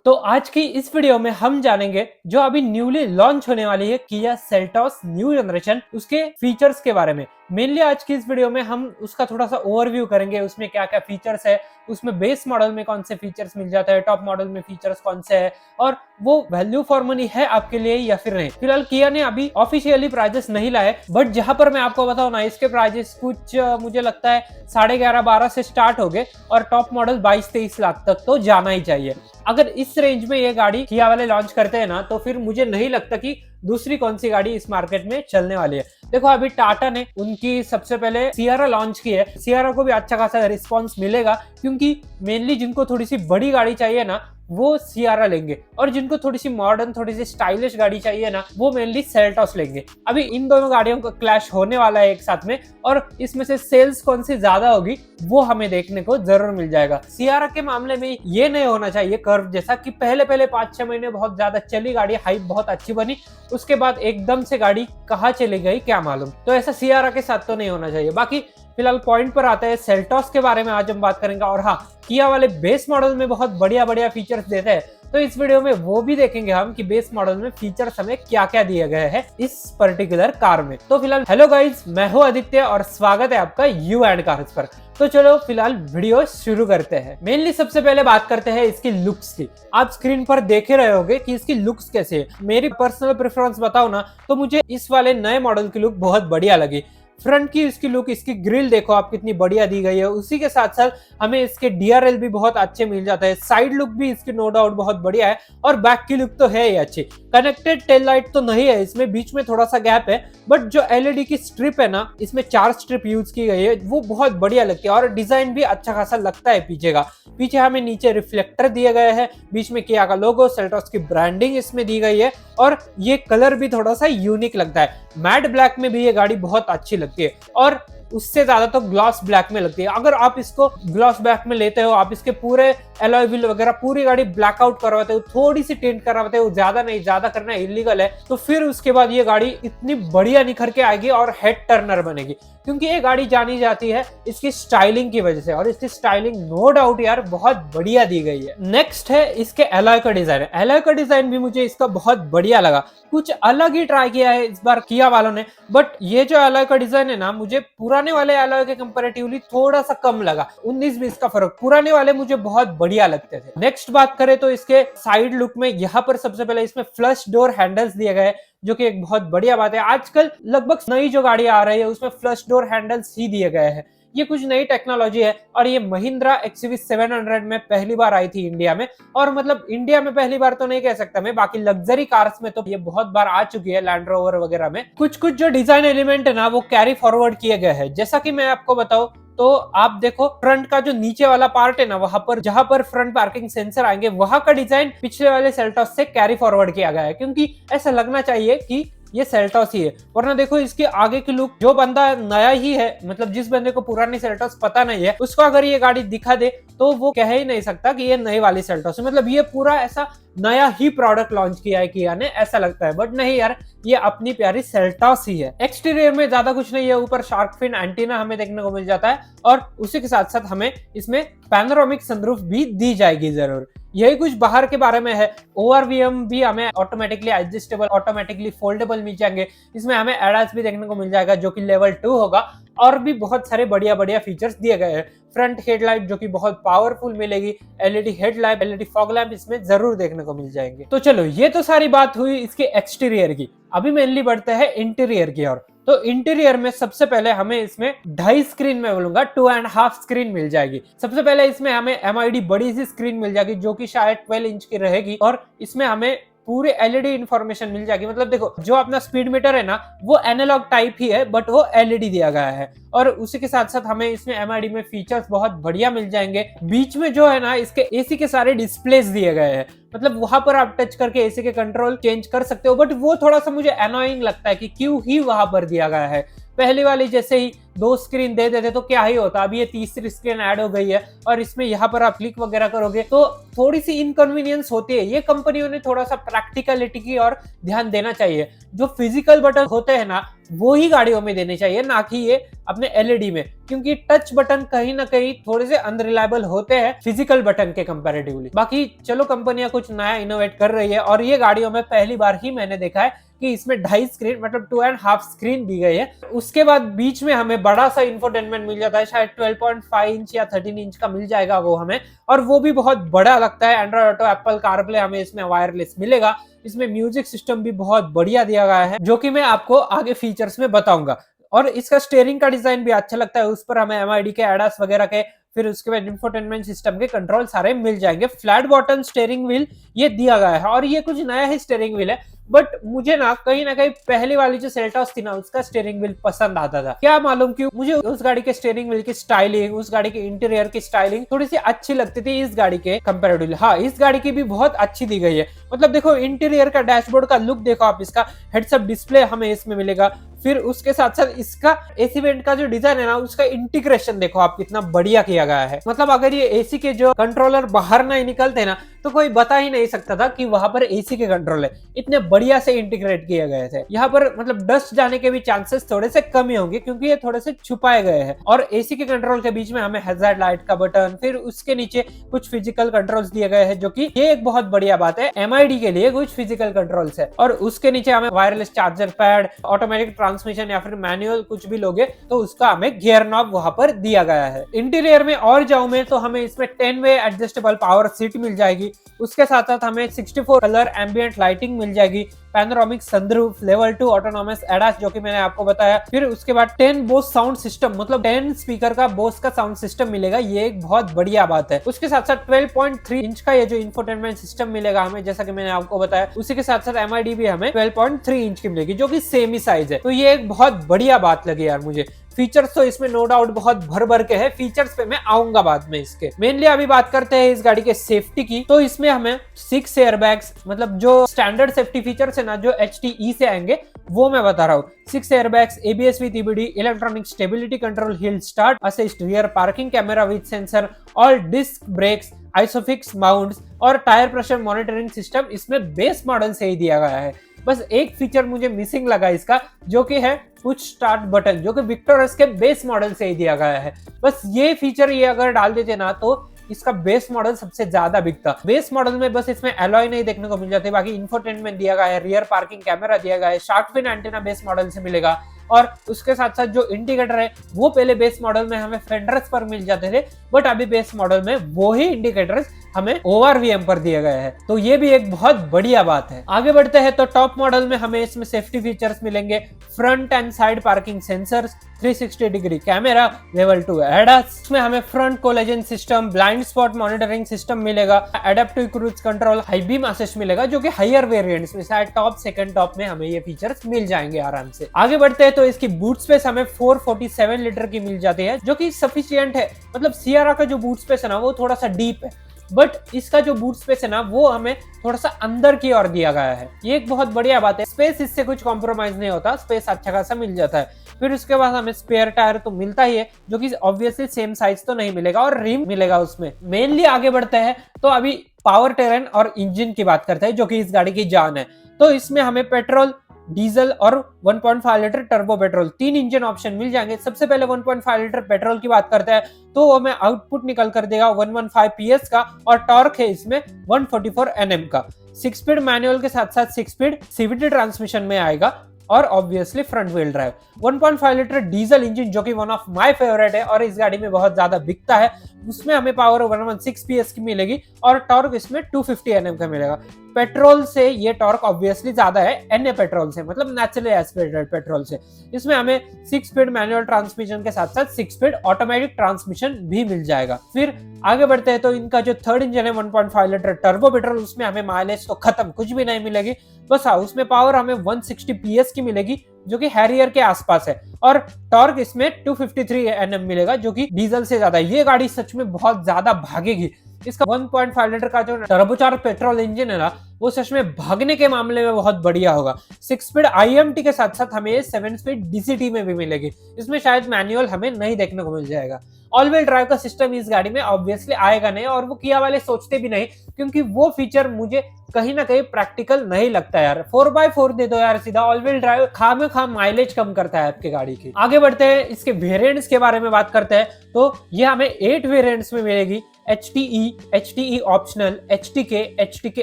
तो आज की इस वीडियो में हम जानेंगे जो अभी न्यूली लॉन्च होने वाली है किया सेल्टॉस न्यू जनरेशन, उसके फीचर्स के बारे में। मेनली आज की इस वीडियो में हम उसका थोड़ा सा ओवरव्यू करेंगे, उसमें क्या क्या फीचर्स है, उसमें बेस मॉडल में कौन से फीचर्स मिल जाते हैं, टॉप मॉडल में फीचर्स कौन से है और वो वैल्यू फॉर मनी है आपके लिए या फिर नहीं। फिलहाल किया ने अभी ऑफिशियली प्राइजेस नहीं लाए, बट जहां पर मैं आपको बताऊं ना, इसके प्राइजेस कुछ मुझे लगता है 11.5-12 से स्टार्ट हो गए और टॉप मॉडल 22-23 लाख तक तो जाना ही चाहिए। अगर इस रेंज में ये गाड़ी किया वाले लॉन्च करते हैं ना, तो फिर मुझे नहीं लगता कि दूसरी कौन सी गाड़ी इस मार्केट में चलने वाली है। देखो अभी टाटा ने उनकी सबसे पहले सियारा लॉन्च की है, सियारा को भी अच्छा खासा रिस्पांस मिलेगा क्योंकि मेनली जिनको थोड़ी सी बड़ी गाड़ी चाहिए ना वो सियारा लेंगे और जिनको थोड़ी सी मॉडर्न थोड़ी सी स्टाइलिश गाड़ी चाहिए ना वो मेनली सेल्टॉस लेंगे। अभी इन दोनों गाड़ियों का क्लैश होने वाला है एक साथ में और इसमें से सेल्स कौन सी ज्यादा होगी वो हमें देखने को जरूर मिल जाएगा। सियारा के मामले में ये नहीं होना चाहिए कर्व जैसा कि पहले 5-6 महीने बहुत ज्यादा चली गाड़ी, हाइप बहुत अच्छी बनी, उसके बाद एकदम से गाड़ी कहाँ चली गई क्या मालूम। तो ऐसा सियारा के साथ तो नहीं होना चाहिए। बाकी फिलहाल पॉइंट पर आता है सेल्टॉस के बारे में आज हम बात करेंगे। और हाँ, किया वाले बेस मॉडल में बहुत बढ़िया बढ़िया फीचर्स देते हैं, तो इस वीडियो में वो भी देखेंगे हम कि बेस मॉडल में फीचर्स हमें क्या क्या दिए गए हैं इस पर्टिकुलर कार में। तो फिलहाल हेलो गाइस, मैं हूं आदित्य और स्वागत है आपका यू एंड कार्स पर। तो चलो फिलहाल वीडियो शुरू करते हैं। मेनली सबसे पहले बात करते हैं इसकी लुक्स की। आप स्क्रीन पर देख रहे होगे कि इसकी लुक्स कैसे है। मेरी पर्सनल प्रेफरेंस बताओ ना तो मुझे इस वाले नए मॉडल की लुक बहुत बढ़िया लगी। फ्रंट की इसकी लुक, इसकी ग्रिल देखो आप कितनी बढ़िया दी गई है। उसी के साथ साथ हमें इसके डीआरएल भी बहुत अच्छे मिल जाते हैं। साइड लुक भी इसकी नो डाउट बहुत बढ़िया है और बैक की लुक तो है ही अच्छी। कनेक्टेड टेल लाइट तो नहीं है इसमें, बीच में थोड़ा सा गैप है, बट जो एलईडी की स्ट्रिप है ना, इसमें 4 स्ट्रिप यूज की गई है, वो बहुत बढ़िया लगती है और डिजाइन भी अच्छा खासा लगता है पीछे का। पीछे हमें नीचे रिफ्लेक्टर दिए गए हैं, बीच में किया का लोगो, सेल्टॉस की ब्रांडिंग इसमें दी गई है और ये कलर भी थोड़ा सा यूनिक लगता है। मैट ब्लैक में भी ये गाड़ी बहुत अच्छी लगती है और उससे ज्यादा तो ग्लॉस ब्लैक में लगती है। अगर आप इसको ग्लॉस ब्लैक में लेते हो, आप इसके पूरे एलॉय व्हील वगैरह पूरी गाड़ी ब्लैक आउट करवाते हो, थोड़ी सी टिंट करवाते हो, ज्यादा नहीं, ज्यादा करना इलीगल है, तो फिर उसके बाद ये गाड़ी इतनी बढ़िया निखर के आएगी और हेड टर्नर बनेगी क्योंकि ये गाड़ी जानी जाती है इसकी स्टाइलिंग की वजह से और इसकी स्टाइलिंग नो डाउट यार बहुत बढ़िया दी गई है। नेक्स्ट है इसके एलॉय का डिजाइन। एलॉय का डिजाइन भी मुझे इसका बहुत बढ़िया लगा, कुछ अलग ही ट्राई किया है इस बार किया वालों ने, बट ये जो एलॉय का डिजाइन है ना मुझे पुराने वाले एलॉय के कंपैरेटिवली थोड़ा सा कम लगा। 19-20 का फर्क, पुराने वाले मुझे बहुत बढ़िया लगते थे। नेक्स्ट बात करें तो इसके साइड लुक में यहाँ पर सबसे पहले इसमें फ्लश डोर हैंडल्स दिए गए, जो कि एक बहुत बढ़िया बात है। आजकल लगभग नई जो गाड़ी आ रही है उसमें फ्लश डोर हैंडल्स ही दिए गए हैं। ये कुछ नई टेक्नोलॉजी है और ये महिंद्रा एक्सयूवी 700 में पहली बार आई थी इंडिया में, और मतलब इंडिया में पहली बार तो नहीं कह सकता मैं, बाकी लग्जरी कार्स में तो ये बहुत बार आ चुकी है, लैंड रोवर वगैरह में। कुछ जो डिजाइन एलिमेंट है ना वो कैरी फॉरवर्ड किए गए हैं। जैसा कि मैं आपको बताऊं तो आप देखो फ्रंट का जो नीचे वाला पार्ट है ना, वहां पर जहां पर फ्रंट पार्किंग सेंसर आएंगे वहां का डिजाइन पिछले वाले सेल्टॉस से कैरी फॉरवर्ड किया गया है, क्योंकि ऐसा लगना चाहिए कि ये सेल्टॉस ही है। वरना देखो इसके आगे की लुक, जो बंदा नया ही है, मतलब जिस बंदे को पुरानी सेल्टॉस पता नहीं है, उसको अगर ये गाड़ी दिखा दे तो वो कह ही नहीं सकता कि ये नई वाली सेल्टॉस है। मतलब ये पूरा ऐसा नया ही प्रोडक्ट लॉन्च किया है किया ने, ऐसा लगता है, बट नहीं यार, ये अपनी प्यारी सेल्टॉस ही है। एक्सटीरियर में ज्यादा कुछ नहीं है, ऊपर शार्क फिन एंटीना हमें देखने को मिल जाता है और उसी के साथ साथ हमें इसमें पैनोरामिक सनरूफ भी दी जाएगी जरूर। यही कुछ बाहर के बारे में है। ओआरवीएम भी हमें ऑटोमेटिकली एडजस्टेबल, ऑटोमेटिकली फोल्डेबल मिल जाएंगे। इसमें हमें एडास भी देखने को मिल जाएगा जो कि लेवल 2 होगा और भी बहुत सारे बढ़िया बढ़िया फीचर्स दिए गए हैं। फ्रंट हेडलाइट जो कि बहुत पावरफुल मिलेगी, LED headlight, LED fog lamp इसमें जरूर देखने को मिल जाएंगे। तो चलो, ये तो सारी बात हुई इसके एक्सटीरियर की। अभी मेनली बढ़ते हैं इंटीरियर की ओर। तो इंटीरियर में सबसे पहले हमें इसमें 2.5 स्क्रीन में बोलूंगा 2.5 स्क्रीन मिल जाएगी। सबसे पहले इसमें हमें एमआईडी बड़ी सी स्क्रीन मिल जाएगी जो कि शायद 12 इंच की रहेगी और इसमें हमें पूरे एलईडी इंफॉर्मेशन मिल जाएगी। मतलब देखो, जो अपना स्पीड मीटर है ना वो एनालॉग टाइप ही है, बट वो एलईडी दिया गया है और उसी के साथ साथ हमें इसमें एमआईडी में फीचर्स बहुत बढ़िया मिल जाएंगे। बीच में जो है ना इसके एसी के सारे डिस्प्लेस दिए गए हैं, मतलब वहां पर आप टच करके एसी के कंट्रोल चेंज कर सकते हो, बट वो थोड़ा सा मुझे अनोइंग लगता है कि क्यों ही वहां पर दिया गया है। पहली वाली जैसे ही 2 स्क्रीन दे देते तो क्या ही होता, अभी ये तीसरी स्क्रीन ऐड हो गई है और इसमें यहाँ पर आप क्लिक वगैरह करोगे तो थोड़ी सी इनकन्वीनियंस होती है। ये कंपनियों ने थोड़ा सा प्रैक्टिकलिटी की और ध्यान देना चाहिए। जो फिजिकल बटन होते हैं ना वो ही गाड़ियों में देने चाहिए, ना कि ये अपने एलईडी में, क्योंकि टच बटन कहीं ना कहीं थोड़े से अनरिलायबल होते हैं फिजिकल बटन के कंपैरेटिवली। बाकी चलो कंपनियां कुछ नया इनोवेट कर रही है और ये गाड़ियों में पहली बार ही मैंने देखा है कि इसमें 2.5 स्क्रीन मतलब 2.5 स्क्रीन दी गई है। उसके बाद बीच में हमें बड़ा सा इंफोटेनमेंट मिल जाता है, शायद 12.5 इंच या 13 इंच का मिल जाएगा वो हमें, और वो भी बहुत बड़ा लगता है। एंड्रॉइड ऑटो, एप्पल कारप्ले हमें इसमें वायरलेस मिलेगा। इसमें म्यूजिक सिस्टम भी बहुत बढ़िया दिया गया है, जो कि मैं आपको आगे फीचर्स में बताऊंगा। और इसका स्टीयरिंग का डिजाइन भी अच्छा लगता है, उस पर हमें एमआईडी के एडास वगैरह के, फिर उसके बाद इंफोटेनमेंट सिस्टम के कंट्रोल सारे मिल जाएंगे। फ्लैट बॉटम स्टीयरिंग व्हील ये दिया गया है और ये कुछ नया ही स्टीयरिंग व्हील है, बट मुझे ना कहीं पहली वाली जो सेल्टॉस थी ना उसका स्टीयरिंग व्हील पसंद आता था। क्या मालूम क्यों, मुझे उस गाड़ी के स्टीयरिंग व्हील की स्टाइलिंग, उस गाड़ी के इंटीरियर की स्टाइलिंग थोड़ी सी अच्छी लगती थी इस गाड़ी के कंपैरेटिवली। हाँ, इस गाड़ी की भी बहुत अच्छी दी गई है। मतलब देखो इंटीरियर का, डैशबोर्ड का लुक देखो आप, इसका हेडसअप डिस्प्ले हमें इसमें मिलेगा। फिर उसके साथ साथ इसका एसी वेंट का जो डिजाइन है ना उसका इंटीग्रेशन देखो आप कितना बढ़िया किया गया है। मतलब अगर ये एसी के जो कंट्रोलर बाहर नहीं निकलते ना तो कोई बता ही नहीं सकता था कि वहां पर एसी के कंट्रोल है, इतने बढ़िया से इंटीग्रेट किए गए थे। यहाँ पर मतलब डस्ट जाने के भी चांसेस थोड़े से कम ही होंगे क्योंकि ये थोड़े से छुपाए गए हैं। और एसी के कंट्रोल के बीच में हमें हैजार्ड लाइट का बटन, फिर उसके नीचे कुछ फिजिकल कंट्रोल्स दिए गए हैं, जो कि ये एक बहुत बढ़िया बात है। एमआईडी के लिए कुछ फिजिकल कंट्रोल्स है और उसके नीचे हमें wireless charger pad, automatic transmission या फिर मैनुअल कुछ भी लोगे तो उसका हमें गियर नॉब वहां पर दिया गया है। इंटीरियर में और जाऊं मैं तो हमें इसमें 10 वे एडजस्टेबल पावर सीट मिल जाएगी। उसके साथ साथ हमें 64 कलर एम्बिएंट लाइटिंग मिल जाएगी, panoramic sunroof, level 2 autonomous ADAS जो कि मैंने आपको बताया। फिर उसके बाद 10 बोस साउंड सिस्टम, मतलब 10 स्पीकर का बोस का साउंड सिस्टम मिलेगा, ये एक बहुत बढ़िया बात है। उसके साथ साथ 12.3 इंच का ये जो इंफोटेनमेंट सिस्टम मिलेगा हमें, जैसा कि मैंने आपको बताया। उसी के साथ साथ एमआईडी भी हमें 12.3 इंच की मिलेगी, जो कि सेम ही साइज है। तो ये एक बहुत बढ़िया बात लगी यार मुझे। फीचर्स तो इसमें नो डाउट बहुत भर भर के है, फीचर्स पे मैं आऊंगा बाद में इसके। मेनली अभी बात करते हैं इस गाड़ी के सेफ्टी की। तो इसमें हमें 6 एयरबैग्स, मतलब जो स्टैंडर्ड सेफ्टी फीचर्स है ना जो HTE से आएंगे वो मैं बता रहा हूँ। 6 airbags, ABS with EBD, electronic stability control, hill start assist, rear parking camera with sensor, all disc brakes, isofix mounts और टायर प्रेशर मॉनिटरिंग सिस्टम इसमें बेस मॉडल से ही दिया गया है। बस एक फीचर मुझे मिसिंग लगा इसका, जो कि है पुश स्टार्ट बटन, जो कि विक्टोरस के बेस मॉडल से ही दिया गया है। बस ये फीचर ये अगर डाल देते ना तो इसका बेस मॉडल सबसे ज्यादा बिकता। बेस मॉडल में बस इसमें एलॉय नहीं देखने को मिल जाती, बाकी इंफोटेनमेंट दिया गया है, रियर पार्किंग कैमरा दिया गया है, shark fin antenna base model से मिलेगा। और उसके साथ साथ जो इंडिकेटर है वो पहले बेस मॉडल में हमें फेंडर्स पर मिल जाते थे, बट अभी बेस मॉडल में वो ही इंडिकेटर्स हमें ORVM पर दिए गए हैं। तो ये भी एक बहुत बढ़िया बात है। आगे बढ़ते हैं तो टॉप मॉडल में हमें इसमें सेफ्टी फीचर्स मिलेंगे, front and side parking sensors, 360 degree camera, level 2 ADAS, इसमें हमें front collision system, blind spot monitoring system मिलेगा, adaptive cruise control, high beam assist मिलेगा, जो कि हायर वेरिएंट्स में शायद टॉप, सेकंड टॉप में हमें ये फीचर्स मिल जाएंगे आराम से। आगे बढ़ते हैं तो इसकी बूट स्पेस हमें 447 लीटर की मिल जाती है, जो कि सफिशिएंट है। मतलब सियारा का जो बूट स्पेस है ना वो थोड़ा सा डीप है, बट इसका जो बूट स्पेस है ना वो हमें थोड़ा सा अंदर की ओर दिया गया है। ये एक बहुत बढ़िया बात है। स्पेस इससे कुछ कॉम्प्रोमाइज नहीं होता, स्पेस अच्छा खासा मिल जाता है। फिर उसके बाद हमें स्पेयर टायर तो मिलता ही है, जो कि ऑब्वियसली सेम साइज तो नहीं मिलेगा, और रिम मिलेगा उसमें। मेनली आगे बढ़ते हैं तो अभी पावर टेरन और इंजन की बात करते हैं, जो कि इस गाड़ी की जान है। तो इसमें हमें पेट्रोल, डीजल और 1.5 litre turbo petrol 3 engine option मिल जाएंगे। सबसे पहले 1.5 लीटर पेट्रोल की बात करते हैं तो वो हमें आउटपुट निकल कर देगा 115 PS का, और टॉर्क है इसमें 144 Nm का। 6 स्पीड मैनुअल के साथ साथ 6 स्पीड CVT ट्रांसमिशन में आएगा, और obviously front wheel drive. 1.5 litre diesel engine, जो कि वन ऑफ माय फेवरेट है और इस गाड़ी में बहुत ज्यादा बिकता है, उसमें हमें पावर 116 PS की मिलेगी, और टॉर्क इसमें 250 Nm का मिलेगा। पेट्रोल से ये टॉर्क ऑब्वियसली ज्यादा है NA पेट्रोल से, मतलब नेचुरली एस्पिरेटेड पेट्रोल से। इसमें हमें 6 स्पीड मैनुअल ट्रांसमिशन के साथ साथ 6 स्पीड ऑटोमेटिक ट्रांसमिशन भी मिल जाएगा। फिर आगे बढ़ते हैं तो इनका जो थर्ड इंजन है 1.5 लीटर टर्बो पेट्रोल, उसमें हमें माइलेज तो खत्म, कुछ भी नहीं मिलेगी। बस हाँ, उसमें पावर हमें 160 PS की मिलेगी, जो कि हैरियर के आसपास है, और टॉर्क इसमें 253 Nm मिलेगा, जो कि डीजल से ज्यादा है। ये गाड़ी सच में बहुत ज्यादा भागेगी। इसका 1.5 लीटर का जो टर्बोचार्ज पेट्रोल इंजन है ना वो सच में भागने के मामले में बहुत बढ़िया होगा। 6 स्पीड IMT के साथ साथ हमें 7 स्पीड DCT में भी मिलेगी। इसमें शायद मैनुअल हमें नहीं देखने को मिल जाएगा। ऑल व्हील ड्राइव का सिस्टम इस गाड़ी में ऑब्वियसली आएगा नहीं, और वो किया वाले सोचते भी नहीं, क्योंकि वो फीचर मुझे कहीं ना कहीं प्रैक्टिकल नहीं लगता यार। 4x4 दे दो यार सीधा। ऑल व्हील ड्राइव खाम माइलेज कम करता है आपकी गाड़ी की। आगे बढ़ते हैं, इसके वेरिएंट्स के बारे में बात करते हैं। तो ये हमें 8 वेरिएंट्स में मिलेगी। HTE optional, HTK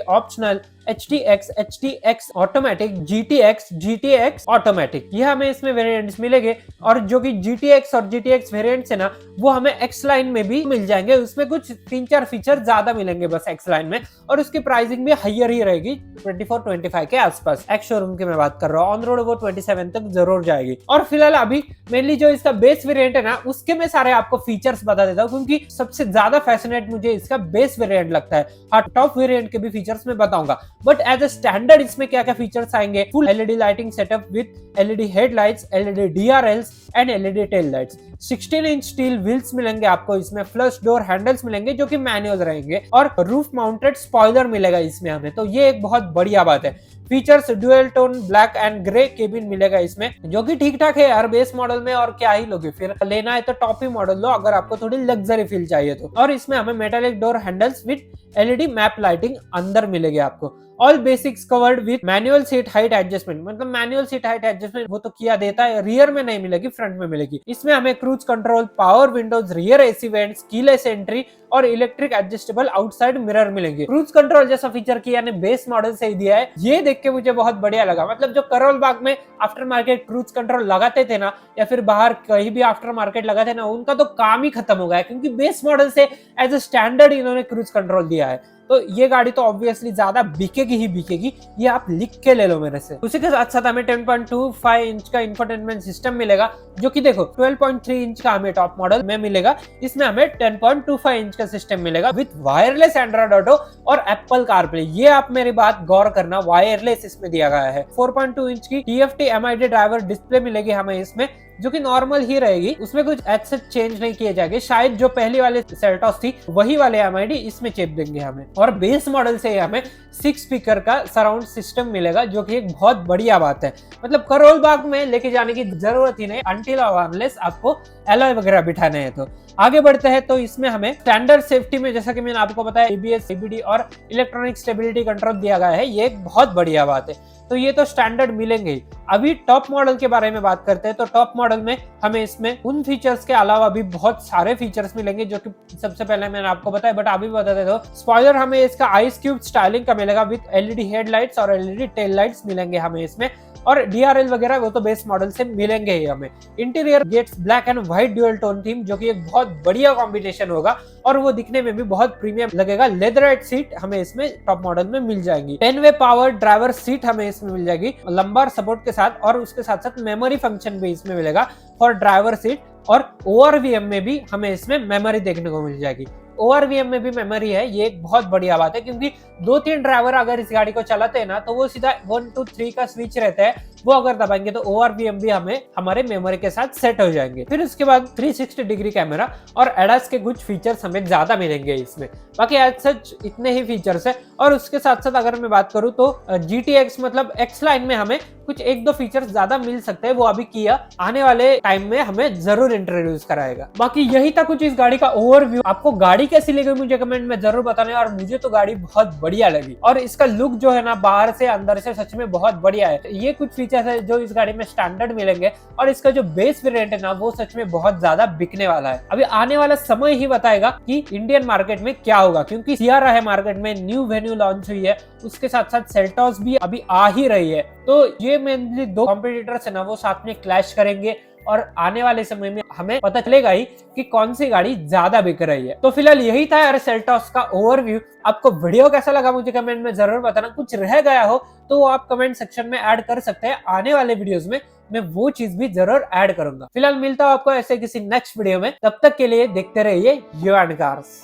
optional, HTX automatic, GTX automatic, ये हमें इसमें वेरिएंट्स मिलेंगे। और जो कि GTX और GTX वेरिएंट्स है ना, वो हमें X लाइन में भी मिल जाएंगे। उसमें कुछ 3-4 फीचर ज्यादा मिलेंगे बस X लाइन में, और उसकी प्राइसिंग भी हायर ही रहेगी 24-25 के आसपास। एक्स शोरूम की मैं बात कर रहा हूँ, ऑन रोड वो 27 तक जरूर जाएगी। और फिलहाल अभी मेनली जो इसका बेस वेरिएंट है ना, उसके मैं सारे आपको फीचर्स बता देता हूँ, क्योंकि सबसे ज्यादा फैसिनेट मुझे इसका बेस वेरिएंट लगता है। हाँ, टॉप वेरिएंट के भी फीचर्स मैं बताऊंगा, बट एज अ स्टैंडर्ड इसमें क्या क्या फीचर्स आएंगे। Full LED lighting setup with LED headlights, LED DRLs and LED tail lights. 16 inch steel wheels मिलेंगे आपको इसमें। फ्लश डोर हैंडल्स मिलेंगे जो कि मैनुअल रहेंगे, और रूफ माउंटेड स्पॉइलर मिलेगा इसमें हमें, तो ये एक बहुत बढ़िया बात है। Features dual tone black and grey cabin मिलेगा इसमें, जो कि ठीक ठाक है यार बेस मॉडल में। और क्या ही लोगे, फिर लेना है तो टॉप ही मॉडल लो अगर आपको थोड़ी लग्जरी फील चाहिए तो। और इसमें हमें metallic door handles with LED map lighting अंदर मिलेगी आपको। All basics covered with manual seat height adjustment, मतलब मैनुअल सीट हाइट एडजस्टमेंट वो तो किया देता है, रियर में नहीं मिलेगी, फ्रंट में मिलेगी। इसमें हमें cruise control, power Windows, rear AC vents, keyless entry और इलेक्ट्रिक एडजस्टेबल आउटसाइड मिरर मिलेंगे। क्रूज कंट्रोल जैसा फीचर किया ने बेस मॉडल से ही दिया है, ये देख के मुझे बहुत बढ़िया लगा। मतलब जो करोल बाग में आफ्टर मार्केट क्रूज कंट्रोल लगाते थे ना, या फिर बाहर कहीं भी आफ्टर मार्केट लगाते ना, उनका तो काम ही खत्म हो गया है, क्योंकि बेस मॉडल से एज अ स्टैंडर्ड इन्होंने क्रूज कंट्रोल दिया है। तो ये गाड़ी तो ऑब्वियसली ज्यादा बिकेगी ही बिकेगी, ये आप लिख के ले लो मेरे से। उसी के साथ साथ हमें 10.25 इंच का इंफोटेनमेंट सिस्टम मिलेगा, जो कि देखो 12.3 इंच का हमें टॉप मॉडल में मिलेगा। इसमें हमें 10.25 इंच का सिस्टम मिलेगा विद वायरलेस एंड्रॉइड ऑटो और एप्पल कारप्ले। ये आप मेरी बात गौर करना, वायरलेस इसमें दिया गया है। 4.2 इंच की TFT MID ड्राइवर डिस्प्ले मिलेगी हमें इसमें, जो कि नॉर्मल ही रहेगी, उसमें कुछ ऐसे चेंज नहीं किए जाएंगे। शायद जो पहली वाले सेल्टॉस थी वही वाले MID इसमें चेप देंगे हमें। और बेस मॉडल से हमें 6 स्पीकर का सराउंड सिस्टम मिलेगा, जो कि एक बहुत बढ़िया बात है। मतलब करोल बाग में लेके जाने की जरूरत ही नहीं, अनटिल अनलेस आपको एलॉय वगैरह बिठाने हैं तो। आगे बढ़ते हैं, तो इसमें हमें स्टैंडर्ड सेफ्टी में, जैसा कि मैंने आपको बताया, ABS, ABD और इलेक्ट्रॉनिक स्टेबिलिटी कंट्रोल दिया गया है, ये एक बहुत बढ़िया बात है। तो ये तो स्टैंडर्ड मिलेंगे ही। अभी टॉप मॉडल के बारे में बात करते हैं, तो टॉप मॉडल में हमें इसमें उन फीचर्स के अलावा भी बहुत सारे फीचर्स मिलेंगे, जो कि सबसे पहले मैंने आपको बताया, बट अभी बता देता हूं। स्पॉइलर हमें इसका आइस क्यूब स्टाइलिंग का मिलेगा विद LED हेडलाइट्स और LED टेल लाइट्स मिलेंगे हमें इसमें, और DRL वगैरह वो तो बेस मॉडल से मिलेंगे ही हमें। Interior gets black and white dual tone theme, जो कि एक बहुत बढ़िया कॉम्बिनेशन होगा, और वो दिखने में भी बहुत प्रीमियम लगेगा। लेदरराइट सीट हमें इसमें टॉप मॉडल में मिल जाएंगी। 10-वे पावर ड्राइवर सीट हमें इसमें मिल जाएगी लंबार सपोर्ट के साथ, और उसके साथ साथ मेमोरी फंक्शन भी इसमें मिलेगा फॉर ड्राइवर सीट। और ORVM में भी हमें इसमें मेमोरी देखने को मिल जाएगी। ORVM में भी मेमोरी है, ये एक बहुत बढ़िया बात है, क्योंकि 2-3 ड्राइवर अगर इस गाड़ी को चलाते हैं ना, तो वो सीधा 1-2-3 का स्विच रहता है, वो अगर दबाएंगे तो ORVM भी हमें हमारे मेमोरी के साथ सेट हो जाएंगे। फिर उसके बाद 360 डिग्री कैमरा और ADAS के कुछ फीचर्स हमें ज्यादा मिलेंगे इसमें। बाकी एज सच इतने ही फीचर्स है। और उसके साथ साथ अगर मैं बात करूं तो GTX मतलब X लाइन में हमें कुछ 1-2 फीचर्स ज्यादा मिल सकते हैं, वो अभी किया आने वाले टाइम में हमें जरूर इंट्रोड्यूस कराएगा। बाकी यही था कुछ इस गाड़ी का ओवरव्यू। आपको गाड़ी कैसी लगी मुझे कमेंट में जरूर बताना, और मुझे तो गाड़ी बहुत बढ़िया लगी, और इसका लुक जो है ना, बाहर से अंदर से सच में बहुत बढ़िया है। ये कुछ फीचर्स है जो इस गाड़ी में स्टैंडर्ड मिलेंगे, और इसका जो बेस वेरिएंट है ना, वो सच में बहुत ज्यादा बिकने वाला है। अभी आने वाला समय ही बताएगा कि इंडियन मार्केट में क्या होगा, क्योंकि सियारा है मार्केट में, न्यू वेन्यू लॉन्च हुई है, उसके साथ साथ सेल्टॉस भी अभी आ ही रही है। तो ये मेनली 2 कॉम्पिटिटर्स है ना, वो साथ में क्लैश करेंगे, और आने वाले समय में हमें पता चलेगा ही कि कौन सी गाड़ी ज्यादा बिक रही है। तो फिलहाल यही था यार सेल्टॉस का ओवरव्यू। आपको वीडियो कैसा लगा मुझे कमेंट में जरूर बताना। कुछ रह गया हो तो वो आप कमेंट सेक्शन में ऐड कर सकते हैं, आने वाले वीडियोस में मैं वो चीज भी जरूर ऐड करूंगा। फिलहाल मिलता हूं आपको ऐसे किसी नेक्स्ट वीडियो में, तब तक के लिए देखते रहिए यू एंड कार्स।